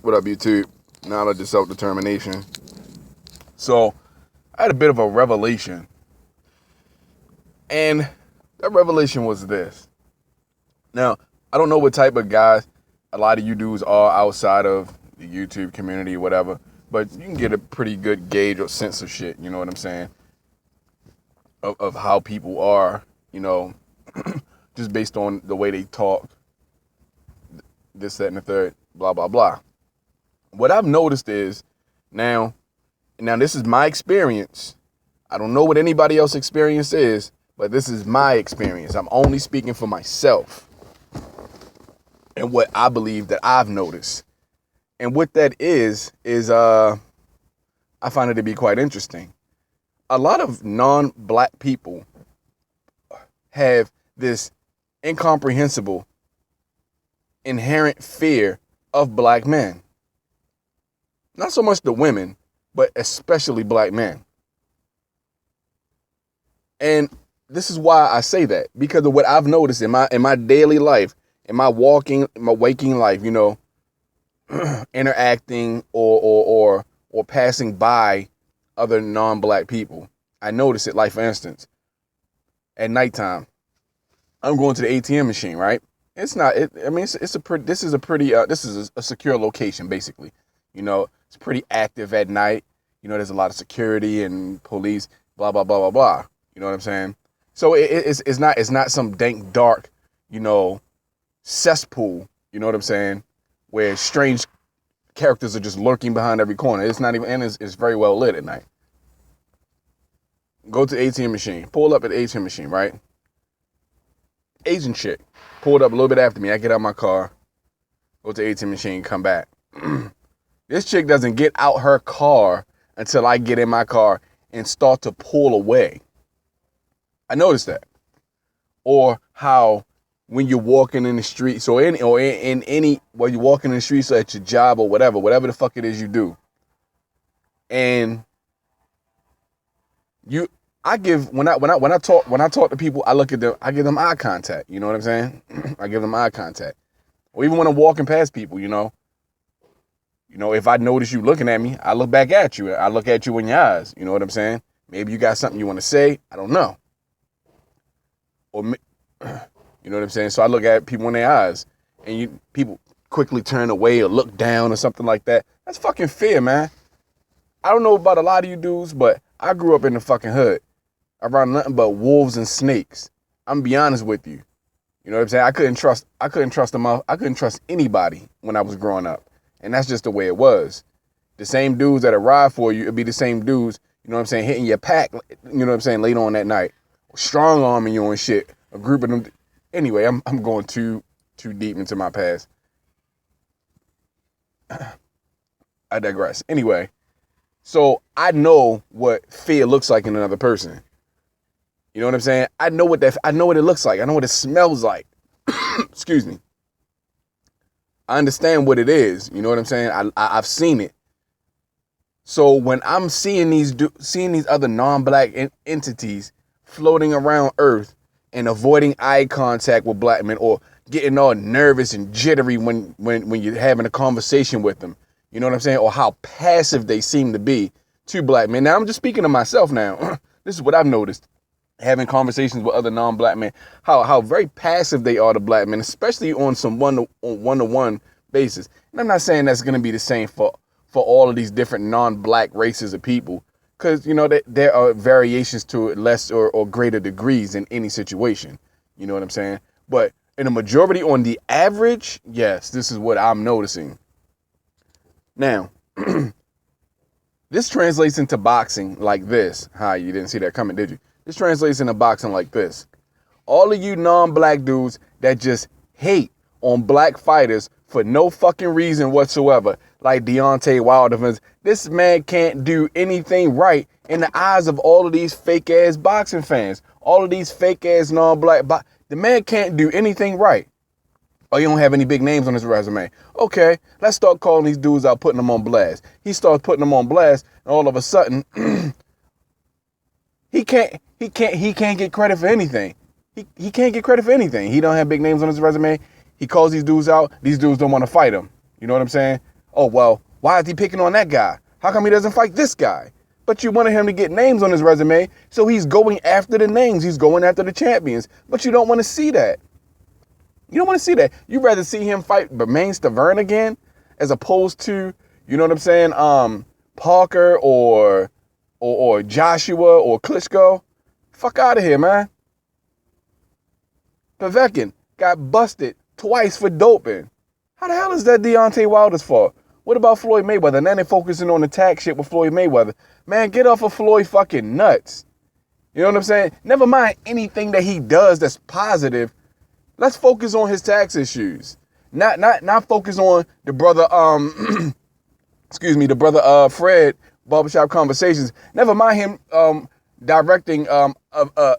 What up, YouTube? Knowledge of self-determination. So, I had a bit of a revelation. And that revelation was this. Now, I don't know what type of guys a lot of you dudes are outside of the YouTube community or whatever, but you can get a pretty good gauge or sense of shit, you know what I'm saying? Of how people are, just based on the way they talk, this, that, and the third, blah, blah, blah. What I've noticed is now this is my experience. I don't know what anybody else's experience is, but this is my experience. I'm only speaking for myself and what I believe that I've noticed. And what that is I find it to be quite interesting. A lot of non-black people have this incomprehensible, inherent fear of black men. Not so much the women, but especially black men. And this is why I say that, because of what I've noticed in my daily life, in my waking life, interacting or passing by other non-black people. I notice it. Like, for instance, at nighttime, I'm going to the ATM machine, right? This is a secure location, basically. It's pretty active at night. There's a lot of security and police, blah, blah, blah, blah, blah. You know what I'm saying? So it's not some dank, dark, cesspool, you know what I'm saying, where strange characters are just lurking behind every corner. It's not even, and it's very well lit at night. Go to the ATM machine, pull up at the ATM machine, right? Asian chick pulled up a little bit after me. I get out of my car, go to the ATM machine, come back. This chick doesn't get out her car until I get in my car and start to pull away. I noticed that. Or how when you're walking in the street, so while you're walking in the streets, so at your job or whatever the fuck it is you do, and when I talk to people, I look at them, I give them eye contact. You know what I'm saying? I give them eye contact. Or even when I'm walking past people, if I notice you looking at me, I look back at you. I look at you in your eyes. You know what I'm saying? Maybe you got something you want to say. I don't know. Or, you know what I'm saying? So I look at people in their eyes, and people quickly turn away or look down or something like that. That's fucking fear, man. I don't know about a lot of you dudes, but I grew up in the fucking hood around nothing but wolves and snakes. I'm gonna be honest with you. You know what I'm saying? I couldn't trust anybody when I was growing up. And that's just the way it was. The same dudes that arrive for you, it'd be the same dudes, you know what I'm saying, hitting your pack, you know what I'm saying, later on that night. Strong arming you and shit. A group of them. Anyway, I'm going too deep into my past. I digress. Anyway, so I know what fear looks like in another person. You know what I'm saying? I know what it looks like. I know what it smells like. Excuse me. I understand what it is. You know what I'm saying? I've seen it. So when I'm seeing these other non-black entities floating around Earth and avoiding eye contact with black men, or getting all nervous and jittery when you're having a conversation with them, you know what I'm saying? Or how passive they seem to be to black men. Now, I'm just speaking to myself now. This is what I've noticed. Having conversations with other non-black men, how very passive they are to black men, especially on some one-to-one basis. And I'm not saying that's going to be the same for all of these different non-black races of people, because there are variations to it, less or greater degrees in any situation. You know what I'm saying? But in a majority, on the average, yes, this is what I'm noticing. Now, this translates into boxing like this. Hi, you didn't see that coming, did you? This translates into boxing like this. All of you non-black dudes that just hate on black fighters for no fucking reason whatsoever, like Deontay Wilder, this man can't do anything right in the eyes of all of these fake-ass boxing fans. All of these fake-ass non-black the man can't do anything right. Oh, you don't have any big names on his resume. Okay, let's start calling these dudes out, putting them on blast. He starts putting them on blast, and all of a sudden, he can't get credit for anything. He can't get credit for anything. He don't have big names on his resume. He calls these dudes out. These dudes don't want to fight him. You know what I'm saying? Oh, well, why is he picking on that guy? How come he doesn't fight this guy? But you wanted him to get names on his resume, so he's going after the names. He's going after the champions. But you don't want to see that. You don't want to see that. You'd rather see him fight Bermane Stiverne again, as opposed to, you know what I'm saying, Parker or Joshua or Klitschko. Fuck out of here, man. Povetkin got busted twice for doping. How the hell is that Deontay Wilder's fault? What about Floyd Mayweather? Now they're focusing on the tag shit with Floyd Mayweather. Man, get off of Floyd fucking nuts. You know what I'm saying? Never mind anything that he does that's positive. Let's focus on his tax issues. Not focus on the brother, excuse me, the brother Fred, Barbershop Conversations. Never mind him directing a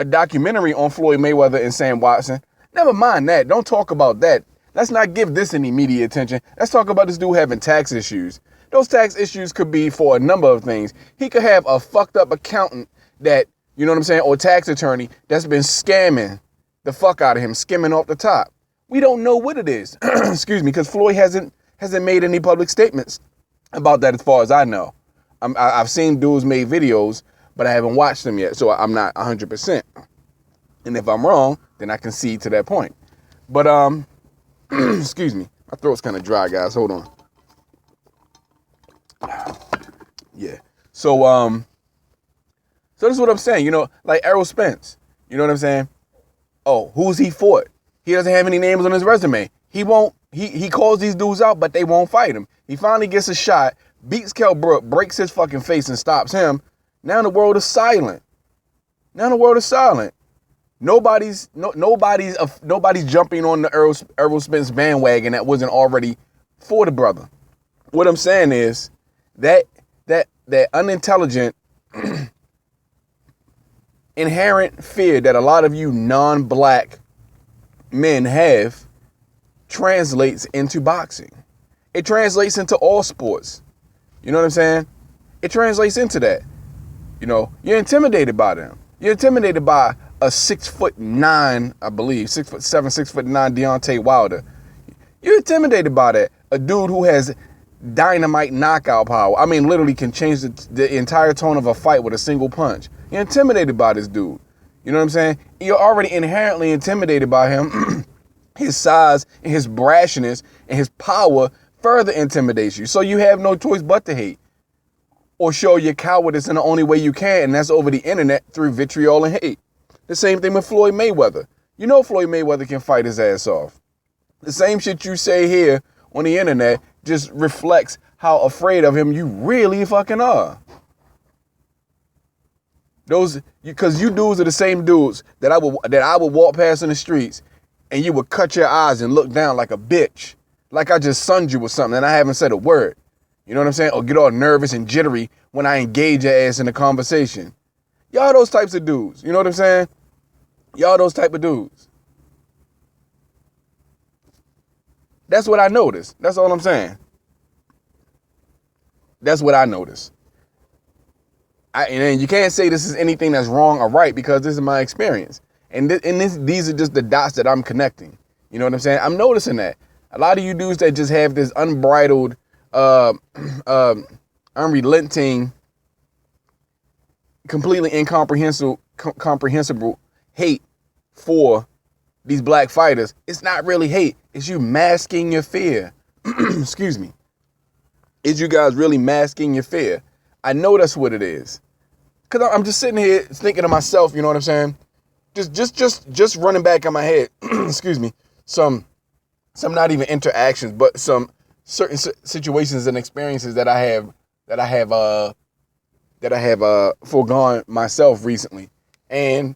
documentary on Floyd Mayweather and Sam Watson. Never mind that. Don't talk about that. Let's not give this any media attention. Let's talk about this dude having tax issues. Those tax issues could be for a number of things. He could have a fucked up accountant that, you know what I'm saying, or tax attorney that's been scamming the fuck out of him, skimming off the top. We don't know what it is. Excuse me, because Floyd hasn't made any public statements about that as far as I know. I've seen dudes make videos, but I haven't watched them yet, so I'm not 100%. And if I'm wrong, then I concede to that point. But excuse me, my throat's kind of dry, guys. Hold on. Yeah. So this is what I'm saying. You know, like Errol Spence. You know what I'm saying? Oh, who's he fought? He doesn't have any names on his resume. He won't. He calls these dudes out, but they won't fight him. He finally gets a shot, beats Kell Brook, breaks his fucking face, and stops him. Now the world is silent. Nobody's jumping on the Errol Spence bandwagon that wasn't already for the brother. What I'm saying is that unintelligent, inherent fear that a lot of you non-black men have translates into boxing. It translates into all sports. You know what I'm saying? It translates into that. You know, you're intimidated by them. You're intimidated by a 6'9", I believe, 6'7", 6'9" Deontay Wilder. You're intimidated by that. A dude who has dynamite knockout power. I mean, literally can change the entire tone of a fight with a single punch. You're intimidated by this dude. You know what I'm saying? You're already inherently intimidated by him. His size and his brashness and his power further intimidates you. So you have no choice but to hate or show your cowardice in the only way you can, and that's over the internet through vitriol and hate. The same thing with Floyd Mayweather. You know Floyd Mayweather can fight his ass off. The same shit you say here on the internet just reflects how afraid of him you really fucking are. Because you dudes are the same dudes that I would walk past in the streets and you would cut your eyes and look down like a bitch. Like I just sunned you with something and I haven't said a word. You know what I'm saying? Or get all nervous and jittery when I engage your ass in a conversation. Y'all those types of dudes. You know what I'm saying? Y'all those type of dudes. That's what I noticed. That's all I'm saying. That's what I noticed. And you can't say this is anything that's wrong or right because this is my experience. And these are just the dots that I'm connecting. You know what I'm saying? I'm noticing that. A lot of you dudes that just have this unbridled, unrelenting, completely incomprehensible hate for these black fighters. It's not really hate. It's you masking your fear. Excuse me. It's you guys really masking your fear. I know that's what it is. Cause I'm just sitting here thinking to myself, you know what I'm saying? Just running back in my head, excuse me, some not even interactions, but some certain situations and experiences that I have foregone myself recently. And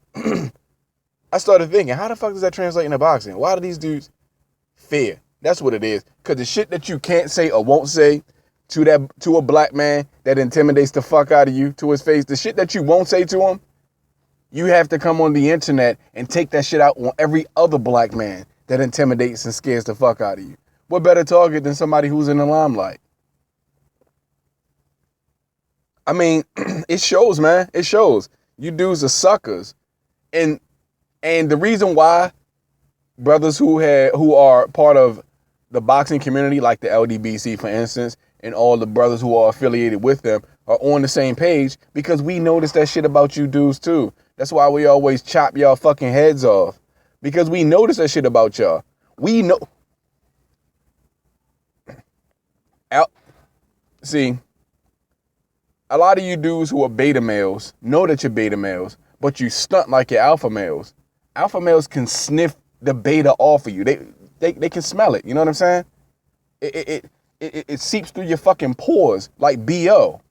I started thinking, how the fuck does that translate into boxing? Why do these dudes fear? That's what it is. Cause the shit that you can't say or won't say to a black man that intimidates the fuck out of you to his face, the shit that you won't say to him, you have to come on the internet and take that shit out on every other black man that intimidates and scares the fuck out of you. What better target than somebody who's in the limelight? I mean, it shows, man. It shows. You dudes are suckers. And the reason why brothers who are part of the boxing community, like the LDBC, for instance, and all the brothers who are affiliated with them are on the same page because we notice that shit about you dudes too. That's why we always chop y'all fucking heads off, because we notice that shit about y'all. We know. See, a lot of you dudes who are beta males know that you're beta males, but you stunt like you're alpha males. Alpha males can sniff the beta off of you. They can smell it. You know what I'm saying? It seeps through your fucking pores like BO.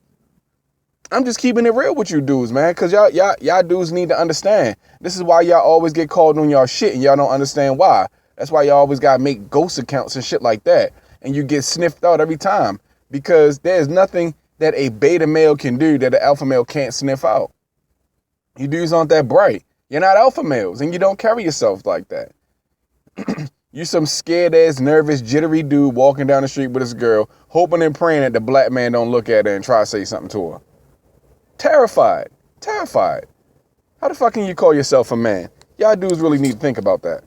I'm just keeping it real with you dudes, man, because y'all dudes need to understand. This is why y'all always get called on y'all shit and y'all don't understand why. That's why y'all always gotta make ghost accounts and shit like that. And you get sniffed out every time, because there's nothing that a beta male can do that an alpha male can't sniff out. You dudes aren't that bright. You're not alpha males, and you don't carry yourself like that. You some scared ass, nervous, jittery dude walking down the street with his girl, hoping and praying that the black man don't look at her and try to say something to her. Terrified. How the fuck can you call yourself a man? Y'all dudes really need to think about that.